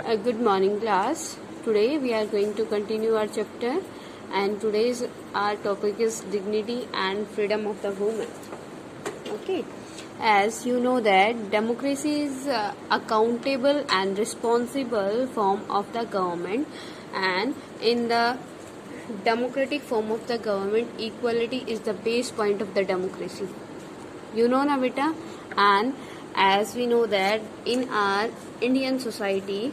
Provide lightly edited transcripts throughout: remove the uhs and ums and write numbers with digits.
Good morning, class. Today we are going to continue our chapter, and today's our topic is dignity and freedom of the woman. Okay, as you know that democracy is accountable and responsible form of the government, and in the democratic form of the government, equality is the base point of the democracy. You know na beta, and as we know that in our Indian society,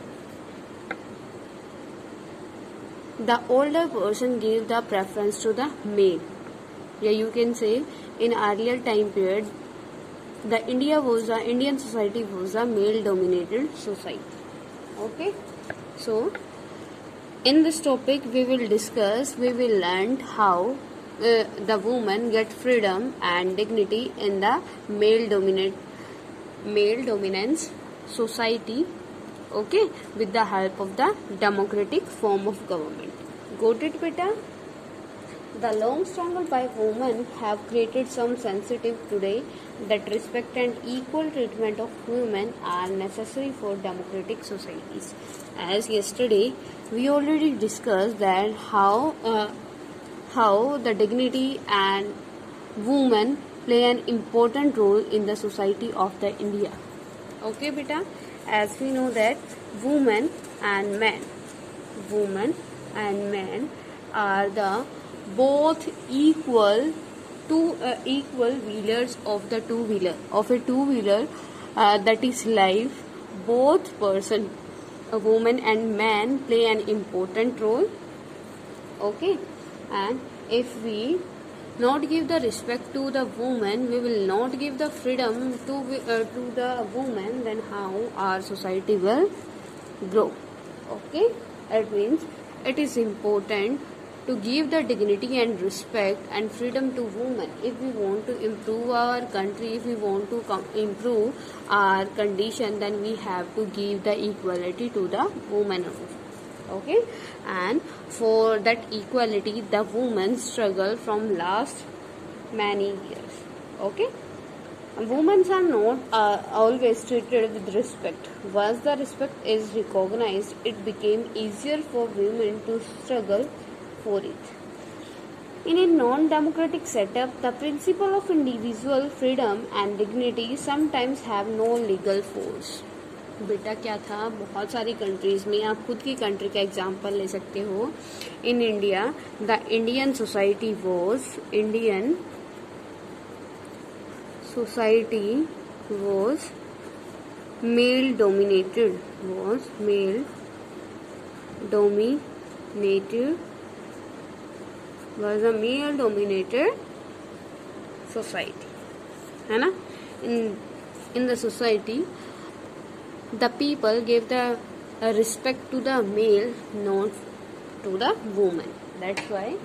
the older person gave the preference to the male. Yeah, you can say in earlier time period, the Indian society was a male dominated society. Okay, so in this topic we will learn how the woman get freedom and dignity in the male dominance society. Okay, with the help of the democratic form of government. Got it, beta? The long struggle by women have created some sensitive today that respect and equal treatment of women are necessary for democratic societies. As yesterday we already discussed that how the dignity and women play an important role in the society of the India. Okay, beta. As we know that women and men are the both equal wheelers of the two-wheeler that is life. Both person, a woman and man, play an important role. Okay, and if we not give the respect to the woman, we will not give the freedom to the woman, then how our society will grow. Okay, that means it is important to give the dignity and respect and freedom to women. If we want to improve our country, if we want to improve our condition, then we have to give the equality to the woman. Okay, and for that equality the women struggle from last many years. Okay, women are not always treated with respect. Once the respect is recognized, it became easier for women to struggle for it. In a non-democratic setup, the principle of individual freedom and dignity sometimes have no legal force. बेटा क्या था, बहुत सारी countries में आप खुद की country का एग्जांपल ले सकते हो. In India the Indian society was male dominated was a male dominated society, है ना. In the society, the people gave the respect to the male, not to the woman. That's why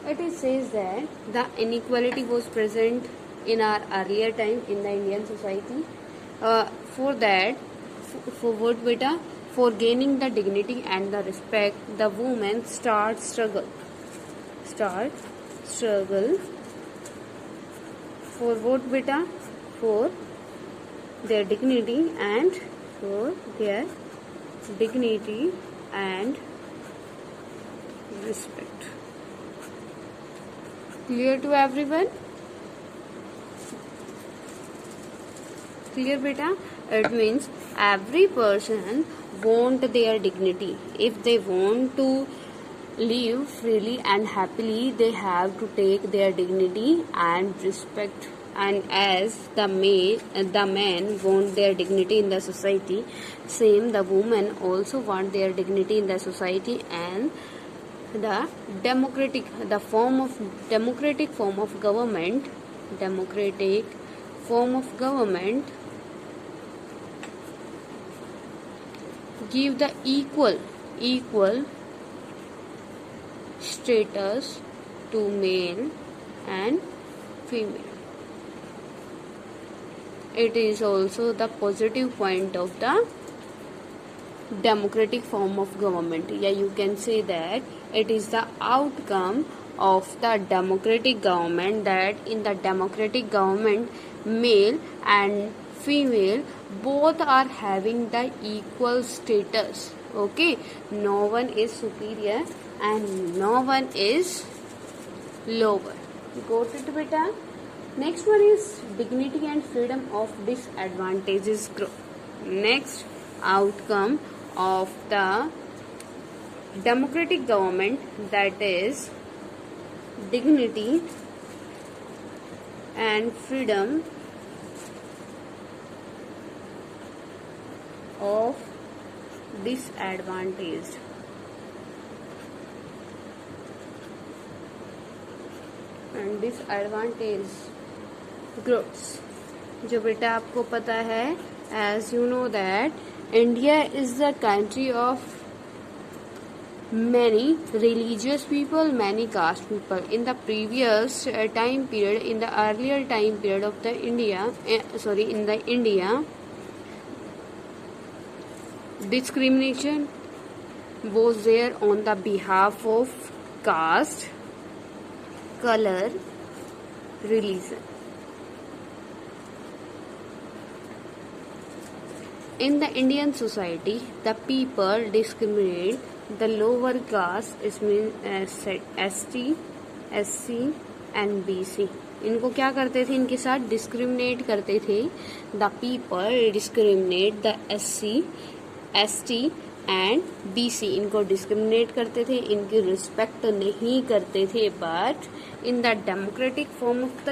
it is says that the inequality was present in our earlier time in the Indian society. For what beta? For gaining the dignity and the respect, the women start struggle. For what beta? For their dignity and respect. Clear to everyone? Clear, beta? It means every person want their dignity. If they want to live freely and happily, they have to take their dignity and respect. And as the men want their dignity in the society, same the women also want their dignity in the society, and the democratic form of government give the equal status to male and female. It is also the positive point of the democratic form of government. Yeah, you can say that it is the outcome of the democratic government, that in the democratic government male and female both are having the equal status. Okay, no one is superior and no one is lower. Got it beta? Next one is dignity and freedom of disadvantaged group. Next outcome of the democratic government, that is dignity and freedom of disadvantaged groups. जो बेटा आपको पता है, as you know that India is the country of many religious people, many caste people. In the previous time period, in the earlier time period of the India, discrimination was there on the behalf of caste, color, religion. In the Indian society, the people discriminate the lower caste, is ST, SC and BC. इनको क्या करते थे, इनके साथ discriminate करते थे. The people discriminate the SC, ST and BC. इनको discriminate करते थे, इनकी रिस्पेक्ट नहीं करते थे. But in the democratic form of the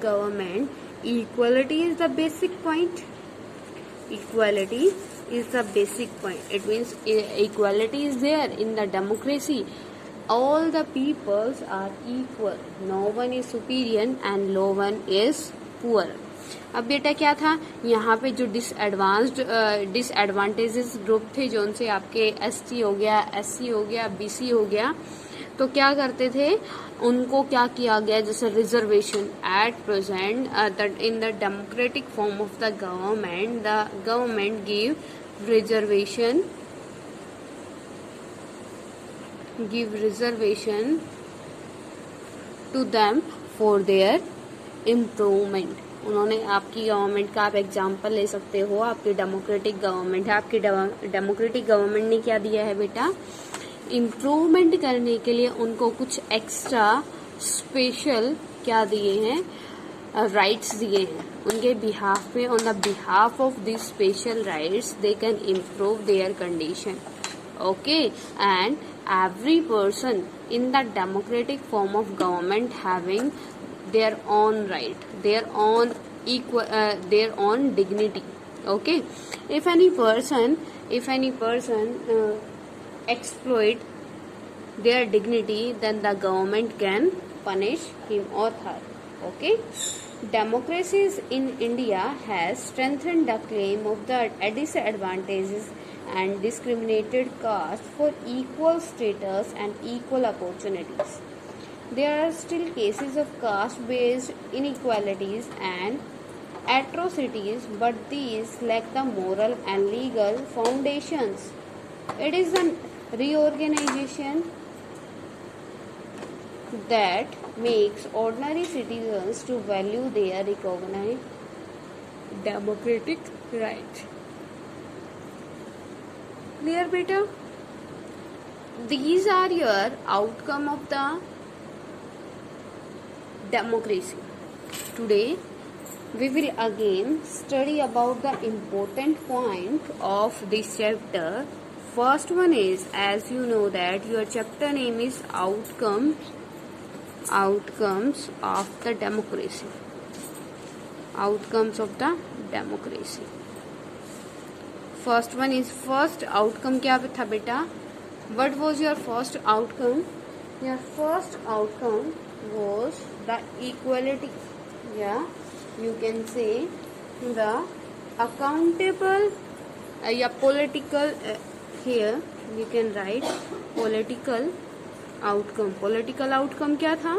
government, equality is the basic point. Equality is the basic point. It means equality is there in the democracy. All the peoples are equal. No one is superior and no one is poor. अब बेटा क्या था, यहाँ पे जो disadvantages group थे, जो उनसे आपके ST हो गया, SC हो गया, BC हो गया, तो क्या करते थे, उनको क्या किया गया, जैसे reservation. At present in the democratic form of the government give reservation to them for their improvement. उन्होंने, आपकी गवर्नमेंट का आप एग्जाम्पल ले सकते हो, आपकी डेमोक्रेटिक गवर्नमेंट है. आपकी डेमोक्रेटिक गवर्नमेंट ने क्या दिया है बेटा, इम्प्रूवमेंट करने के लिए उनको कुछ एक्स्ट्रा स्पेशल क्या दिए हैं, राइट्स दिए हैं. उनके बिहाफ में, on the behalf of this special rights, they can improve their condition. Okay, and every person in the democratic form of government having their own right, their own dignity. Okay, if any person exploit their dignity, then the government can punish him or her. Okay, democracies in India has strengthened the claim of the disadvantages and discriminated caste for equal status and equal opportunities. There are still cases of caste-based inequalities and atrocities, but these lack the moral and legal foundations. It is the reorganization that makes ordinary citizens to value their recognized democratic rights. Clear, beta? These are your outcome of the democracy. Today we will again study about the important point of this chapter. First one is, as you know that your chapter name is outcomes of the democracy. Outcomes of the democracy. First one is, first outcome क्या था बेटा? What was your first outcome? Your first outcome was the equality. Yeah, you can say the accountable political, here you can write political outcome. Political outcome क्या था?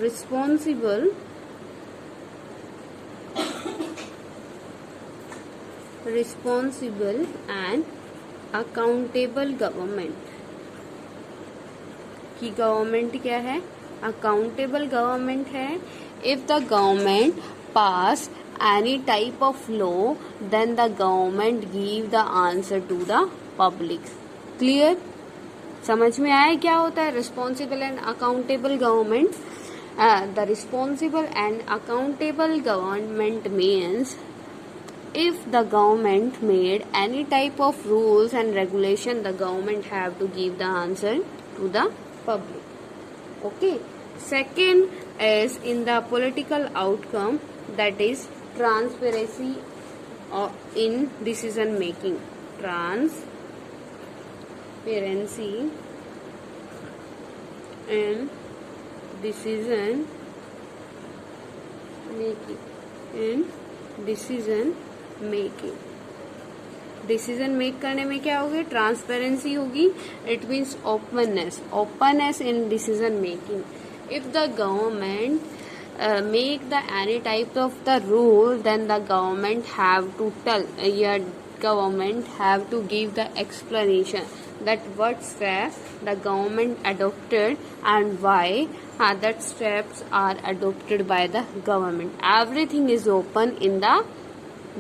responsible and accountable government. कि government क्या है, accountable government है if the government pass any type of law then the government give the answer to the public. Clear? समझ में आया क्या होता है responsible and accountable government? The responsible and accountable government means if the government made any type of rules and regulation, the government have to give the answer to the public. Okay. Second is in the political outcome, that is transparency in decision making. Transparency in decision making. Decision make करने में क्या होगी? Transparency होगी. It means openness in decision making. If the government make the any type of the rule, then the government have to tell, government have to give the explanation that what steps the government adopted and why that steps are adopted by the government. Everything is open in the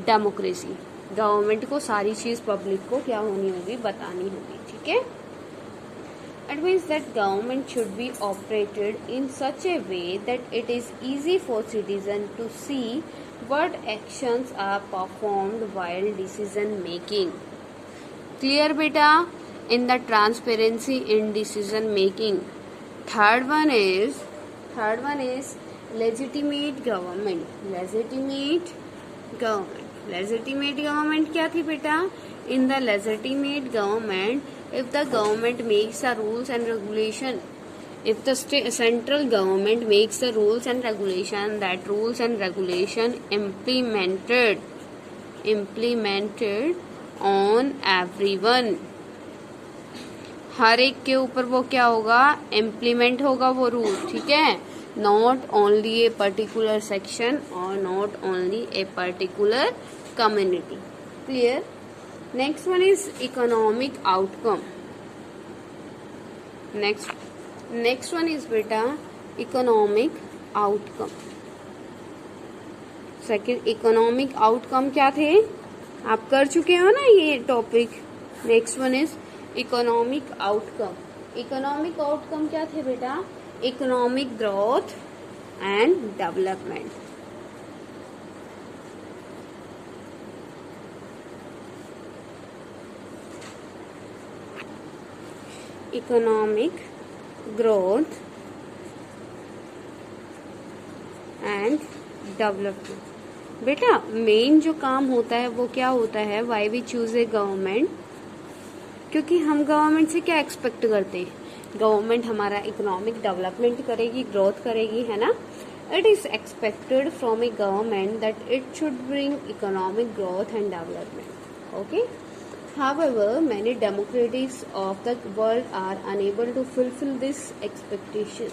democracy. Government को सारी चीज public को क्या होनी होगी? बतानी होगी. ठीक है. It means that government should be operated in such a way that it is easy for citizen to see what actions are performed while decision making. Clear beta? In the transparency in decision making. Third one is legitimate government. Legitimate government क्या थी बेटा? In the legitimate government, if the government makes the rules and regulation, if the central government makes the rules and regulation, that rules and regulation implemented on everyone, हर एक के ऊपर वो क्या होगा? Implement होगा वो रूल. ठीक है. Not only a particular section or not only a particular community. Clear? Next one is economic outcome. Next one is beta economic outcome. Second economic outcome क्या थे? आप कर चुके हो ना ये topic. Next one is economic outcome. Economic outcome क्या थे बेटा? Economic growth and development. Economic growth and development. बेटा मेन जो काम होता है वो क्या होता है? Why we choose a government? क्योंकि हम गवर्नमेंट से क्या एक्सपेक्ट करते हैं? गवर्नमेंट हमारा इकोनॉमिक डेवलपमेंट करेगी, ग्रोथ करेगी, है ना. It is expected from A government that it should bring economic growth and development. Okay. However, many democracies of the world are unable to fulfill this expectation.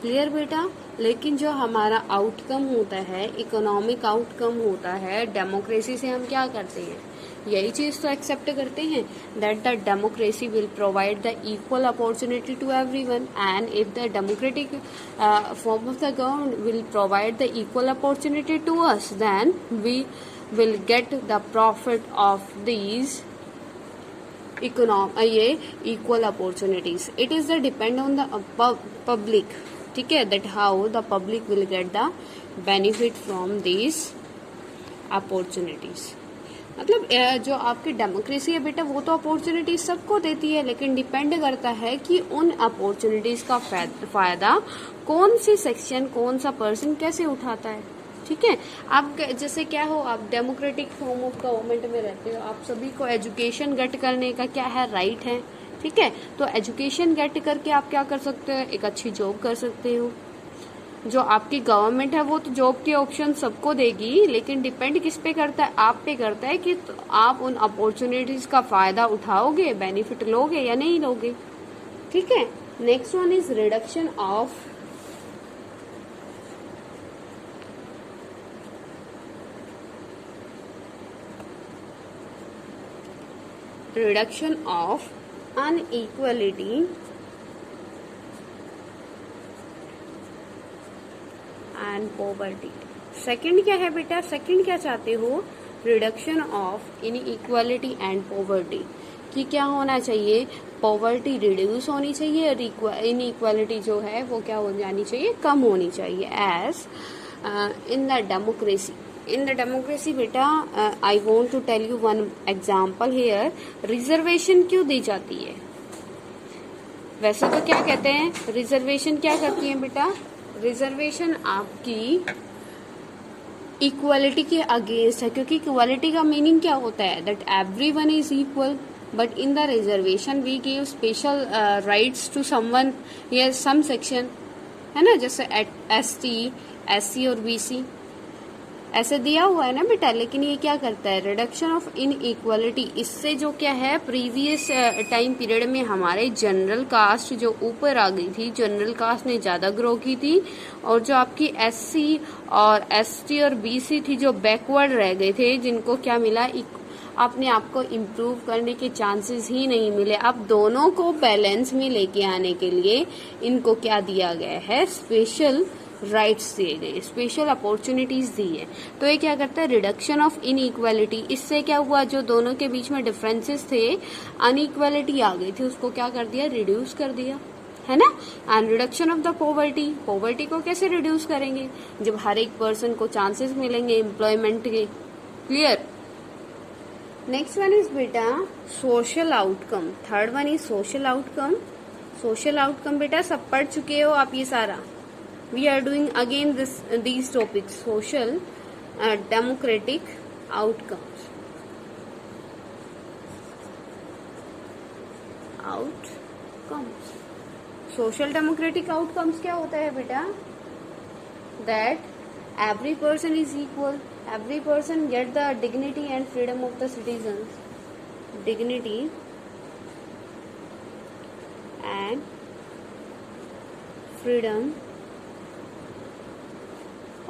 Clear बेटा? लेकिन जो हमारा outcome होता है, इकोनॉमिक आउटकम होता है, democracy से हम क्या करते हैं? यही चीज तो एक्सेप्ट करते हैं that the democracy will provide the equal opportunity to everyone, and if the democratic form of the government will provide the equal opportunity to us, then we will get the profit of these equal opportunities. It is the depend on the public. ठीक है. that how the public will get the benefit from these opportunities. मतलब जो आपकी democracy है बेटा वो तो opportunities सबको देती है, लेकिन डिपेंड करता है कि उन अपॉर्चुनिटीज का फायदा कौन सी सेक्शन, कौन सा पर्सन कैसे उठाता है. ठीक है. आप जैसे क्या हो, आप डेमोक्रेटिक फॉर्म ऑफ गवर्नमेंट में रहते हो, आप सभी को एजुकेशन गेट करने का क्या है? राइट है. ठीक है. तो एजुकेशन गेट करके आप क्या कर सकते हो? एक अच्छी जॉब कर सकते हो. जो आपकी गवर्नमेंट है वो तो जॉब के ऑप्शन सबको देगी, लेकिन डिपेंड किस पे करता है? आप पे करता है कि आप उन अपॉर्चुनिटीज का फायदा उठाओगे, बेनिफिट लोगे या नहीं लोगे. ठीक है. Next one is reduction of inequality and poverty. Second क्या है बेटा, सेकंड क्या चाहते हो, reduction of inequality and poverty, कि क्या होना चाहिए, पॉवर्टी रिड्यूस होनी चाहिए और इनइक्वालिटी जो है वो क्या हो जानी चाहिए, कम होनी चाहिए। As in the democracy, in the democracy बेटा I want to tell you one example here. Reservation क्यों दी जाती है, वैसे तो क्या कहते हैं, रिजर्वेशन क्या करती है बेटा, रिजर्वेशन आपकी इक्वालिटी के अगेंस्ट है, क्योंकि इक्वालिटी का मीनिंग क्या होता है, that everyone is equal, but in the reservation we give special rights to someone या सम सेक्शन, है ना, जैसे ST, SC और BC ऐसे दिया हुआ है ना बेटा। लेकिन ये क्या करता है, रिडक्शन ऑफ इनइक्वालिटी, इससे जो क्या है, प्रीवियस टाइम पीरियड में हमारे जनरल कास्ट जो ऊपर आ गई थी, जनरल कास्ट ने ज्यादा ग्रो की थी, और जो आपकी SC और ST और BC थी जो बैकवर्ड रह गए थे, जिनको क्या मिला, अपने आप को इम्प्रूव करने के चांसेस ही नहीं मिले। अब दोनों को बैलेंस में लेके आने के लिए इनको क्या दिया गया है, स्पेशल राइट्स दिए गए, स्पेशल अपॉर्चुनिटीज दी है। तो ये क्या करता है, रिडक्शन ऑफ इनइक्वालिटी, इससे क्या हुआ, जो दोनों के बीच में डिफरेंसेस थे, अनइक्वालिटी आ गई थी, उसको क्या कर दिया, रिड्यूस कर दिया, है ना। And reduction of the poverty, poverty को कैसे रिड्यूस करेंगे, जब हर एक पर्सन को चांसेस मिलेंगे एम्प्लॉयमेंट के। क्लियर। नेक्स्ट वन इज बेटा social outcome, third one is social outcome. Social outcome बेटा सब पढ़ चुके हो आप ये सारा। We are doing again these topics, social democratic outcomes. Social democratic outcomes क्या होता है बेटा, that every person is equal, every person get the dignity and freedom of the citizens, dignity and freedom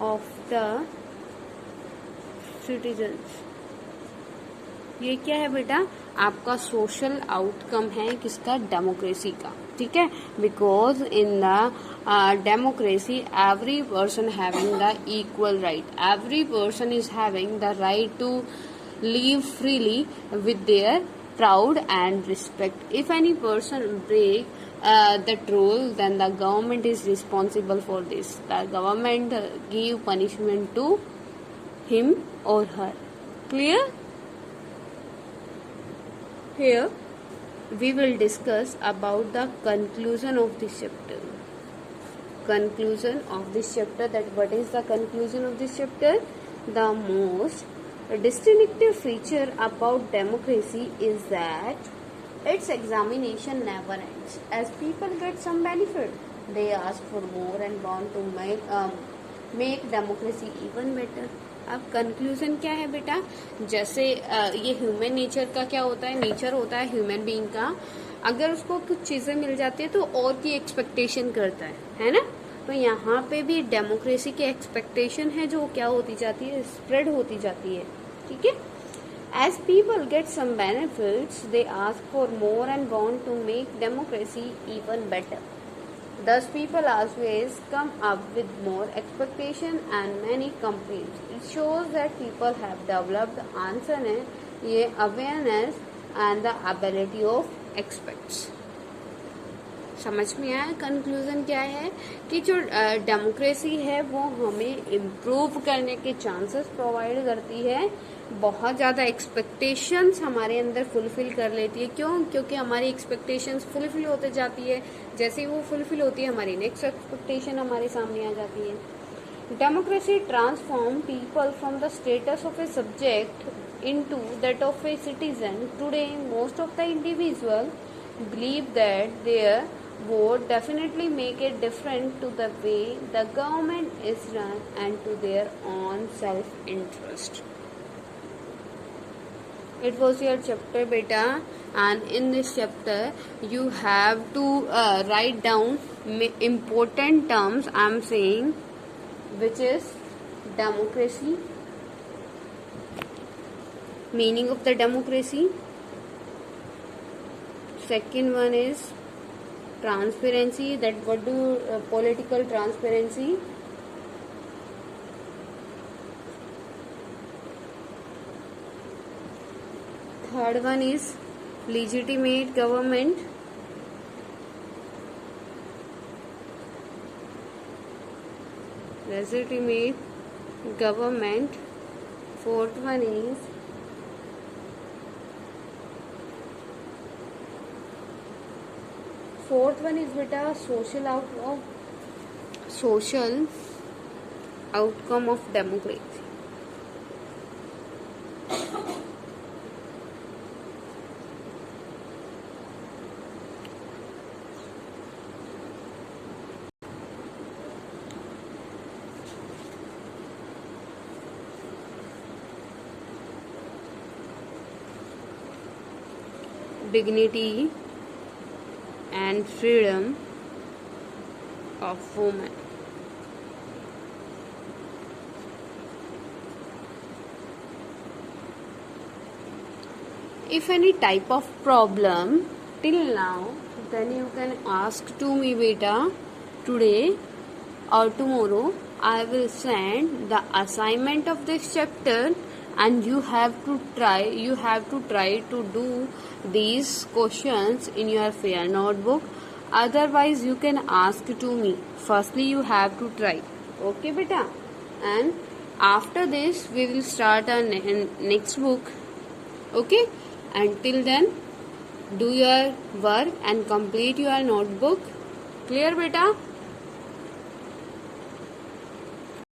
of the citizens। ये क्या है बेटा, आपका social outcome है किसका, डेमोक्रेसी का। ठीक है, because in the democracy every person having the equal right, every person is having the right to live freely with their proud and respect. If any person break that rule, then the government is responsible for this. The government give punishment to him or her. Clear? Here we will discuss about the conclusion of this chapter. Conclusion of this chapter, that what is the conclusion of this chapter? The most distinctive feature about democracy is that its examination never ends. As people get some benefit, they ask for more and want to make democracy even better. अब conclusion क्या है बेटा, जैसे ये human nature का क्या होता है, नेचर होता है ह्यूमन बीइंग का, अगर उसको कुछ चीजें मिल जाती है तो और की एक्सपेक्टेशन करता है ना। तो यहाँ पे भी डेमोक्रेसी की एक्सपेक्टेशन है जो क्या होती जाती है, स्प्रेड होती जाती है। ठीक है, as people get some benefits they ask for more and want to make democracy even better. Thus people always come up with more expectation and many complaints. It shows that people have developed answer ये awareness and the ability of expects. समझ में आया conclusion क्या है कि जो democracy है वो हमें इम्प्रूव करने के चांसेस प्रोवाइड करती है, बहुत ज़्यादा एक्सपेक्टेशंस हमारे अंदर फुलफिल कर लेती है। क्यों? क्योंकि हमारी एक्सपेक्टेशंस फुलफिल होते जाती है, जैसे ही वो फुलफिल होती है हमारी नेक्स्ट एक्सपेक्टेशन हमारे सामने आ जाती है। Democracy transform people from the status of a subject into that of a citizen. Today most of the individual believe that their vote definitely make a difference to the way the government is run and to their own self-interest. It was your chapter beta, and in this chapter you have to write down important terms I am saying, which is democracy, meaning of the democracy. Second one is transparency, that what do political transparency, Third one is legitimate government. Legitimate government. Fourth one is beta social outcome of democracy. Dignity and freedom of women. If any type of problem till now, then you can ask to me beta. Today or tomorrow I will send the assignment of this chapter, and you have to try to do these questions in your fair notebook. Otherwise you can ask to me. Firstly you have to try. Okay beta, and after this we will start our next book. Okay, until then do your work and complete your notebook. Clear beta?